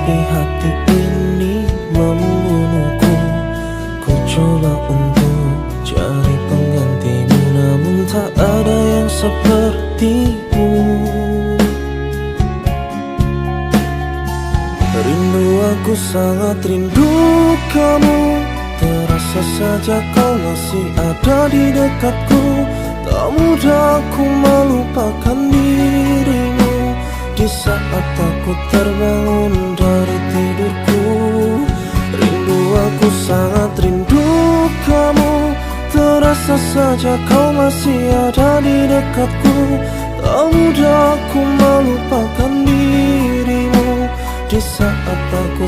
Tapi hati ini membunuhku. Ku coba untuk cari penggantimu, namun tak ada yang sepertimu. Rindu, aku sangat rindu kamu. Terasa saja kau masih ada di dekatku. Tak mudah aku melupakan dirimu di saat aku terbangun dari tidurku. Rindu, aku sangat rindu kamu. Terasa saja kau masih ada di dekatku. Tak mudah aku melupakan dirimu di saat aku